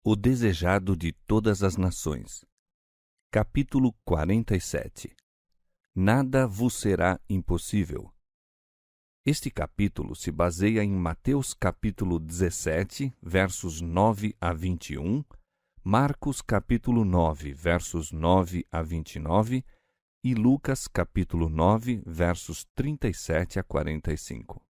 O desejado de todas as nações. Capítulo 47. Nada vos será impossível. Este capítulo se baseia em Mateus capítulo 17, versos 9 a 21, Marcos capítulo 9, versos 9 a 29 e Lucas capítulo 9, versos 37 a 45.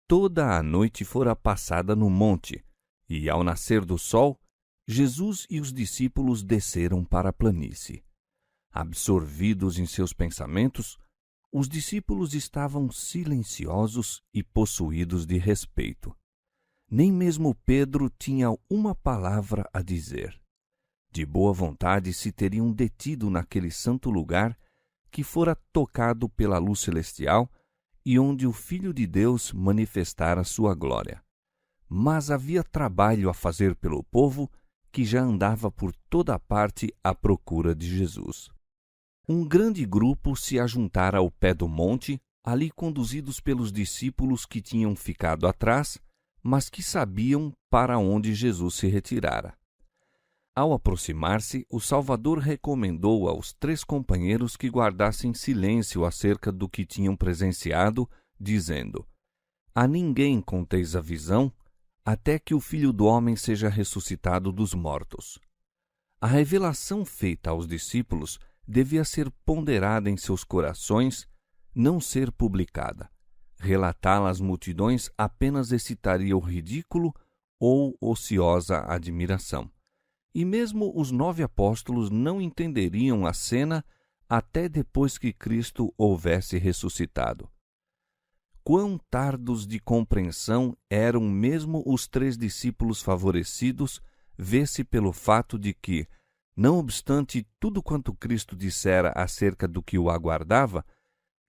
Toda a noite fora passada no monte, e ao nascer do sol, Jesus e os discípulos desceram para a planície. Absorvidos em seus pensamentos, os discípulos estavam silenciosos e possuídos de respeito. Nem mesmo Pedro tinha uma palavra a dizer. De boa vontade se teriam detido naquele santo lugar que fora tocado pela luz celestial e onde o Filho de Deus manifestara sua glória. Mas havia trabalho a fazer pelo povo que já andava por toda a parte à procura de Jesus. Um grande grupo se ajuntara ao pé do monte, ali conduzidos pelos discípulos que tinham ficado atrás, mas que sabiam para onde Jesus se retirara. Ao aproximar-se, o Salvador recomendou aos 3 companheiros que guardassem silêncio acerca do que tinham presenciado, dizendo: A ninguém conteis a visão, até que o Filho do Homem seja ressuscitado dos mortos. A revelação feita aos discípulos devia ser ponderada em seus corações, não ser publicada. Relatá-la às multidões apenas excitaria o ridículo ou ociosa admiração. E mesmo os 9 apóstolos não entenderiam a cena até depois que Cristo houvesse ressuscitado. Quão tardos de compreensão eram mesmo os 3 discípulos favorecidos, vê-se pelo fato de que, não obstante tudo quanto Cristo dissera acerca do que o aguardava,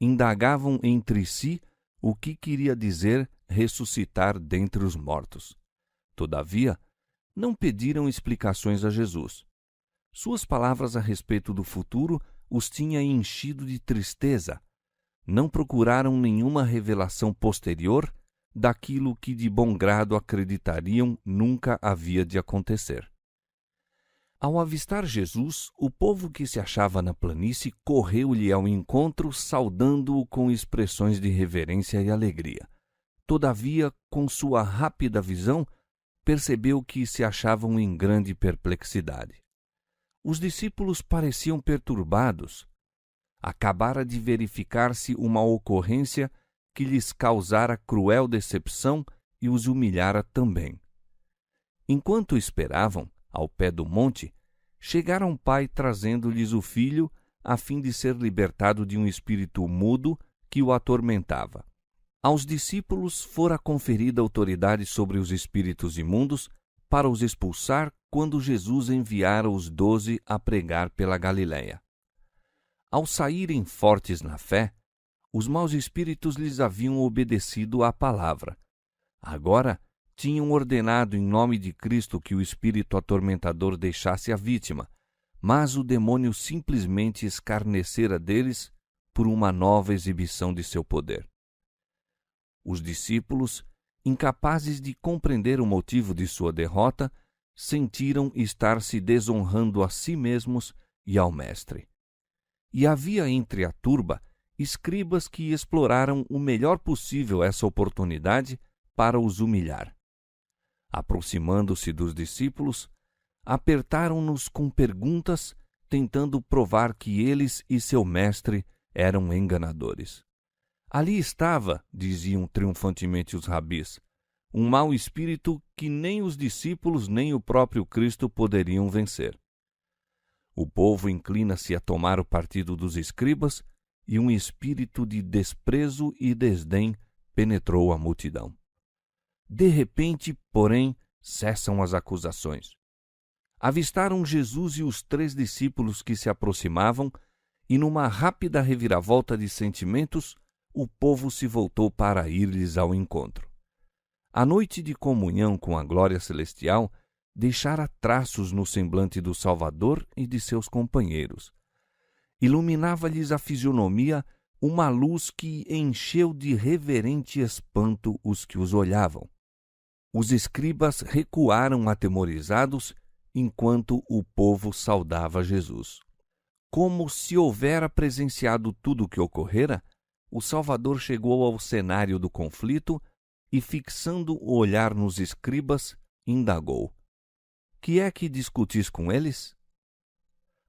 indagavam entre si o que queria dizer ressuscitar dentre os mortos. Todavia, não pediram explicações a Jesus. Suas palavras a respeito do futuro os tinha enchido de tristeza. Não procuraram nenhuma revelação posterior daquilo que de bom grado acreditariam nunca havia de acontecer. Ao avistar Jesus, o povo que se achava na planície correu-lhe ao encontro, saudando-o com expressões de reverência e alegria. Todavia, com sua rápida visão, percebeu que se achavam em grande perplexidade. Os discípulos pareciam perturbados. Acabara de verificar-se uma ocorrência que lhes causara cruel decepção e os humilhara também. Enquanto esperavam, ao pé do monte, chegara um pai trazendo-lhes o filho, a fim de ser libertado de um espírito mudo que o atormentava. Aos discípulos fora conferida autoridade sobre os espíritos imundos para os expulsar quando Jesus enviara os 12 a pregar pela Galiléia. Ao saírem fortes na fé, os maus espíritos lhes haviam obedecido à palavra. Agora, tinham ordenado em nome de Cristo que o espírito atormentador deixasse a vítima, mas o demônio simplesmente escarnecera deles por uma nova exibição de seu poder. Os discípulos, incapazes de compreender o motivo de sua derrota, sentiram estar se desonrando a si mesmos e ao Mestre. E havia entre a turba escribas que exploraram o melhor possível essa oportunidade para os humilhar. Aproximando-se dos discípulos, apertaram-nos com perguntas, tentando provar que eles e seu mestre eram enganadores. Ali estava, diziam triunfantemente os rabis, um mau espírito que nem os discípulos nem o próprio Cristo poderiam vencer. O povo inclina-se a tomar o partido dos escribas e um espírito de desprezo e desdém penetrou a multidão. De repente, porém, cessam as acusações. Avistaram Jesus e os 3 discípulos que se aproximavam e, numa rápida reviravolta de sentimentos, o povo se voltou para ir-lhes ao encontro. A noite de comunhão com a glória celestial deixara traços no semblante do Salvador e de seus companheiros. Iluminava-lhes a fisionomia uma luz que encheu de reverente espanto os que os olhavam. Os escribas recuaram atemorizados, enquanto o povo saudava Jesus. Como se houvera presenciado tudo o que ocorrera, o Salvador chegou ao cenário do conflito e, fixando o olhar nos escribas, indagou: Que é que discutis com eles?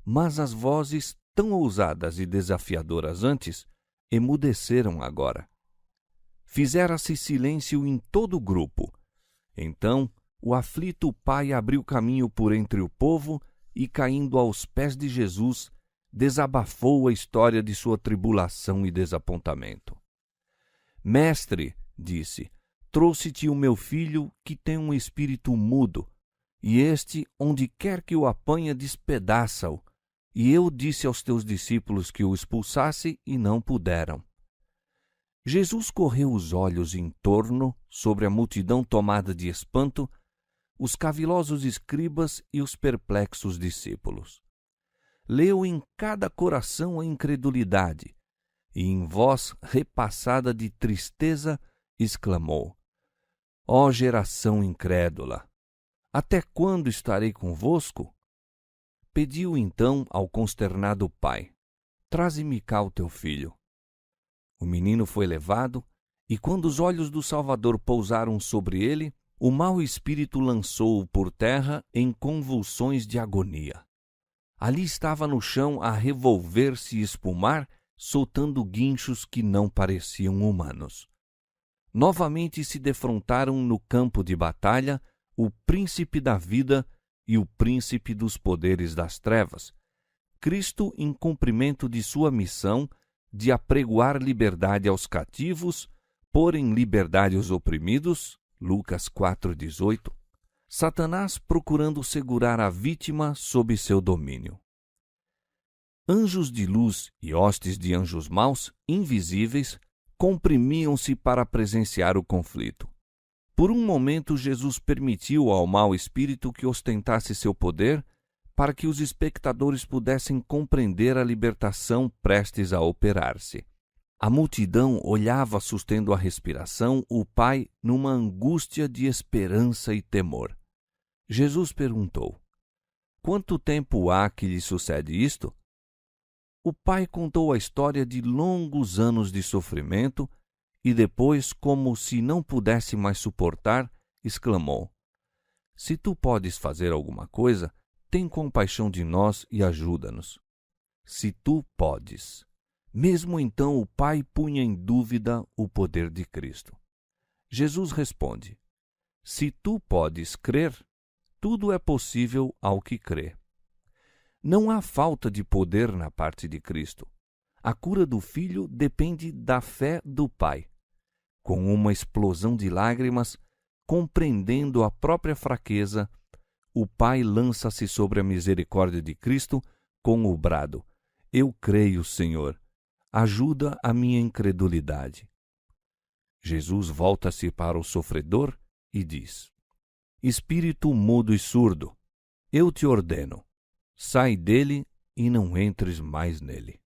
Mas as vozes, tão ousadas e desafiadoras antes, emudeceram agora. Fizera-se silêncio em todo o grupo. Então, o aflito pai abriu caminho por entre o povo e, caindo aos pés de Jesus, desabafou a história de sua tribulação e desapontamento. Mestre, disse, trouxe-te o meu filho que tem um espírito mudo, e este, onde quer que o apanha, despedaça-o. E eu disse aos teus discípulos que o expulsasse e não puderam. Jesus correu os olhos em torno, sobre a multidão tomada de espanto, os cavilosos escribas e os perplexos discípulos. Leu em cada coração a incredulidade, e em voz repassada de tristeza exclamou: Ó geração incrédula, até quando estarei convosco? Pediu então ao consternado pai: Traze-me cá o teu filho. O menino foi levado, e quando os olhos do Salvador pousaram sobre ele, o mau espírito lançou-o por terra em convulsões de agonia. Ali estava no chão a revolver-se e espumar, soltando guinchos que não pareciam humanos. Novamente se defrontaram no campo de batalha o príncipe da vida e o príncipe dos poderes das trevas, Cristo em cumprimento de sua missão de apregoar liberdade aos cativos, pôr em liberdade os oprimidos, Lucas 4,18, Satanás procurando segurar a vítima sob seu domínio. Anjos de luz e hostes de anjos maus, invisíveis, comprimiam-se para presenciar o conflito. Por um momento, Jesus permitiu ao mau espírito que ostentasse seu poder, para que os espectadores pudessem compreender a libertação prestes a operar-se. A multidão olhava, sustendo a respiração, o Pai numa angústia de esperança e temor. Jesus perguntou: Quanto tempo há que lhe sucede isto? O pai contou a história de longos anos de sofrimento e depois, como se não pudesse mais suportar, exclamou: Se tu podes fazer alguma coisa, tem compaixão de nós e ajuda-nos. Se tu podes. Mesmo então o pai punha em dúvida o poder de Cristo. Jesus responde: Se tu podes crer, tudo é possível ao que crê. Não há falta de poder na parte de Cristo. A cura do filho depende da fé do pai. Com uma explosão de lágrimas, compreendendo a própria fraqueza, o pai lança-se sobre a misericórdia de Cristo com o brado: Eu creio, Senhor, ajuda a minha incredulidade. Jesus volta-se para o sofredor e diz: Espírito mudo e surdo, eu te ordeno, sai dele e não entres mais nele.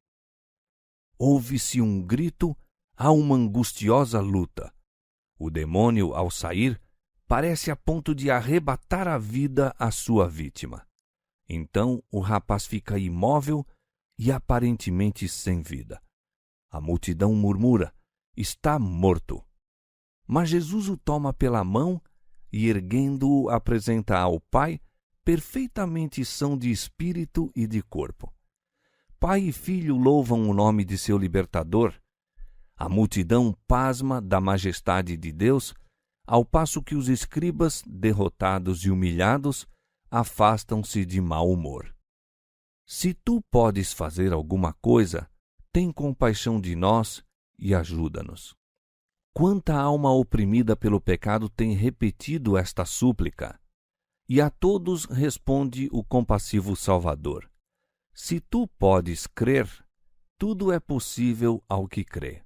Ouve-se um grito, há uma angustiosa luta. O demônio, ao sair, parece a ponto de arrebatar a vida à sua vítima. Então o rapaz fica imóvel e aparentemente sem vida. A multidão murmura: Está morto. Mas Jesus o toma pela mão e, erguendo-o, apresenta ao Pai, perfeitamente são de espírito e de corpo. Pai e filho louvam o nome de seu libertador. A multidão pasma da majestade de Deus, ao passo que os escribas, derrotados e humilhados, afastam-se de mau humor. Se tu podes fazer alguma coisa, tem compaixão de nós e ajuda-nos. Quanta alma oprimida pelo pecado tem repetido esta súplica? E a todos responde o compassivo Salvador: Se tu podes crer, tudo é possível ao que crê.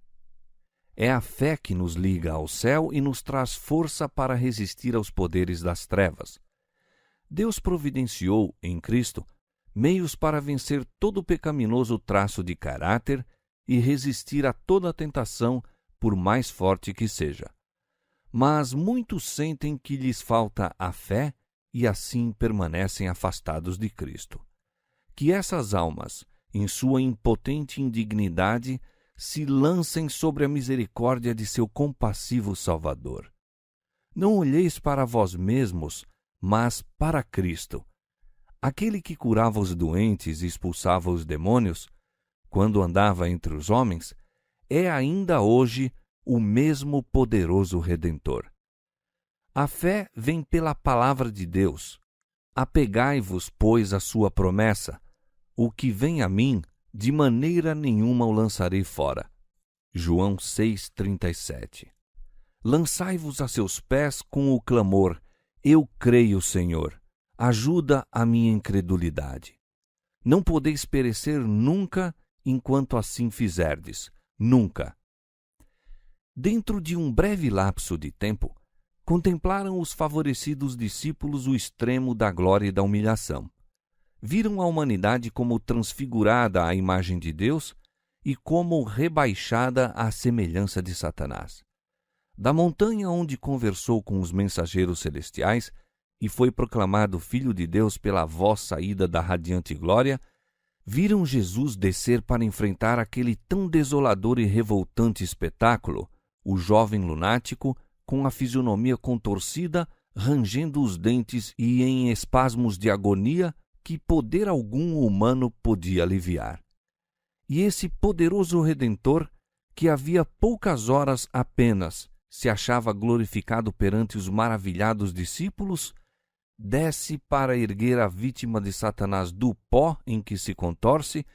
É a fé que nos liga ao céu e nos traz força para resistir aos poderes das trevas. Deus providenciou, em Cristo, meios para vencer todo pecaminoso traço de caráter e resistir a toda tentação, por mais forte que seja. mas muitos sentem que lhes falta a fé e assim permanecem afastados de Cristo. Que essas almas, em sua impotente indignidade, se lancem sobre a misericórdia de seu compassivo Salvador. Não olheis para vós mesmos, mas para Cristo. Aquele que curava os doentes e expulsava os demônios, quando andava entre os homens, é ainda hoje o mesmo poderoso Redentor. A fé vem pela palavra de Deus. Apegai-vos, pois, à sua promessa. O que vem a mim, de maneira nenhuma o lançarei fora. João 6,37. Lançai-vos a seus pés com o clamor: Eu creio, Senhor. Ajuda a minha incredulidade. Não podeis perecer nunca enquanto assim fizerdes. Nunca. Dentro de um breve lapso de tempo, contemplaram os favorecidos discípulos o extremo da glória e da humilhação. Viram a humanidade como transfigurada à imagem de Deus e como rebaixada à semelhança de Satanás. Da montanha onde conversou com os mensageiros celestiais e foi proclamado Filho de Deus pela voz saída da radiante glória, viram Jesus descer para enfrentar aquele tão desolador e revoltante espetáculo, o jovem lunático, com a fisionomia contorcida, rangendo os dentes e em espasmos de agonia que poder algum humano podia aliviar. E esse poderoso Redentor, que havia poucas horas apenas se achava glorificado perante os maravilhados discípulos, desce para erguer a vítima de Satanás do pó em que se contorce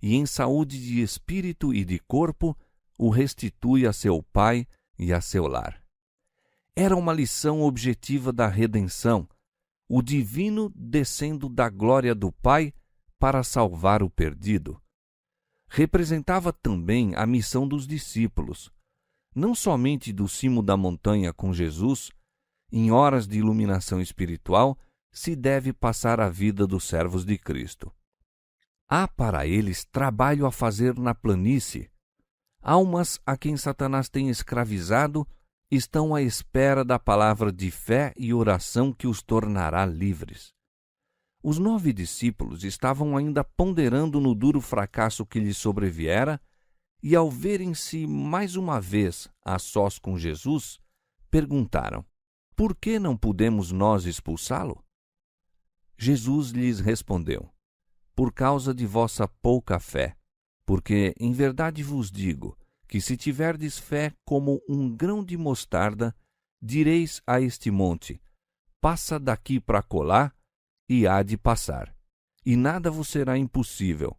e, em saúde de espírito e de corpo, o restitui a seu Pai e a seu lar. Era uma lição objetiva da redenção, o divino descendo da glória do Pai para salvar o perdido. Representava também a missão dos discípulos, não somente do cimo da montanha com Jesus. Em horas de iluminação espiritual, se deve passar a vida dos servos de Cristo. Há para eles trabalho a fazer na planície. Almas a quem Satanás tem escravizado estão à espera da palavra de fé e oração que os tornará livres. Os 9 discípulos estavam ainda ponderando no duro fracasso que lhes sobreviera e, ao verem-se mais uma vez a sós com Jesus, perguntaram: Por que não podemos nós expulsá-lo? Jesus lhes respondeu: Por causa de vossa pouca fé, porque em verdade vos digo que se tiverdes fé como um grão de mostarda, direis a este monte: passa daqui para acolá, e há de passar, e nada vos será impossível.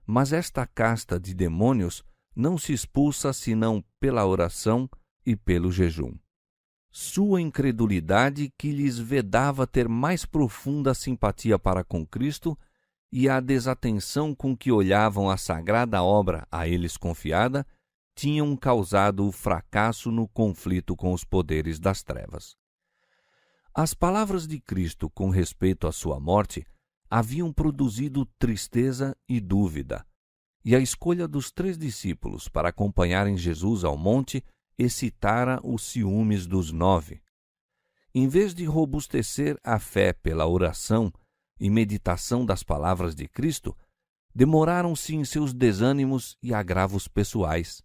Mas esta casta de demônios não se expulsa senão pela oração e pelo jejum. Sua incredulidade, que lhes vedava ter mais profunda simpatia para com Cristo, e a desatenção com que olhavam a sagrada obra a eles confiada, tinham causado o fracasso no conflito com os poderes das trevas. As palavras de Cristo com respeito à sua morte haviam produzido tristeza e dúvida, e a escolha dos 3 discípulos para acompanharem Jesus ao monte excitara os ciúmes dos 9. Em vez de robustecer a fé pela oração e meditação das palavras de Cristo, demoraram-se em seus desânimos e agravos pessoais.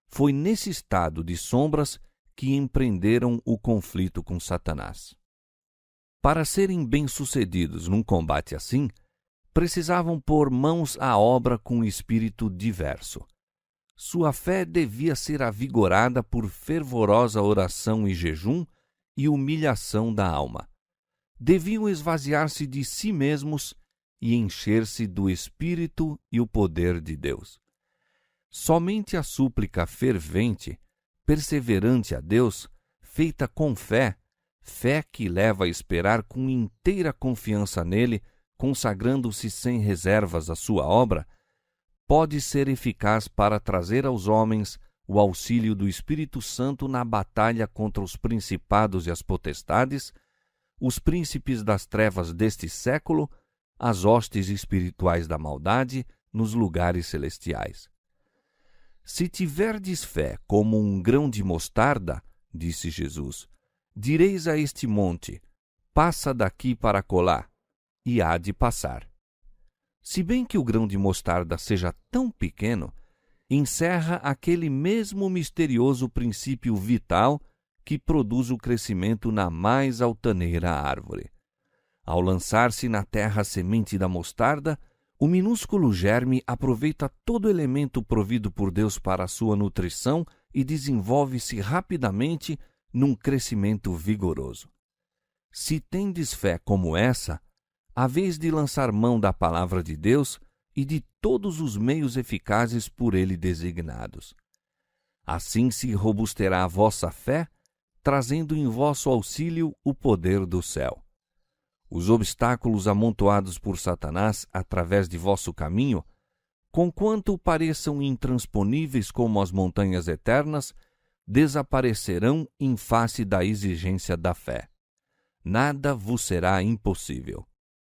Foi nesse estado de sombras que empreenderam o conflito com Satanás. Para serem bem-sucedidos num combate assim, precisavam pôr mãos à obra com espírito diverso. Sua fé devia ser avigorada por fervorosa oração e jejum e humilhação da alma. Deviam esvaziar-se de si mesmos e encher-se do Espírito e o poder de Deus. Somente a súplica fervente, perseverante a Deus, feita com fé, fé que leva a esperar com inteira confiança nele, consagrando-se sem reservas à sua obra, pode ser eficaz para trazer aos homens o auxílio do Espírito Santo na batalha contra os principados e as potestades, os príncipes das trevas deste século, as hostes espirituais da maldade nos lugares celestiais. Se tiverdes fé como um grão de mostarda, disse Jesus, direis a este monte, passa daqui para acolá, e há de passar. Se bem que o grão de mostarda seja tão pequeno, encerra aquele mesmo misterioso princípio vital que produz o crescimento na mais altaneira árvore. Ao lançar-se na terra a semente da mostarda, o minúsculo germe aproveita todo elemento provido por Deus para a sua nutrição e desenvolve-se rapidamente num crescimento vigoroso. Se tendes fé como essa, haveis de lançar mão da palavra de Deus e de todos os meios eficazes por ele designados. Assim se robusterá a vossa fé, trazendo em vosso auxílio o poder do céu. Os obstáculos amontoados por Satanás através de vosso caminho, conquanto pareçam intransponíveis como as montanhas eternas, desaparecerão em face da exigência da fé. Nada vos será impossível.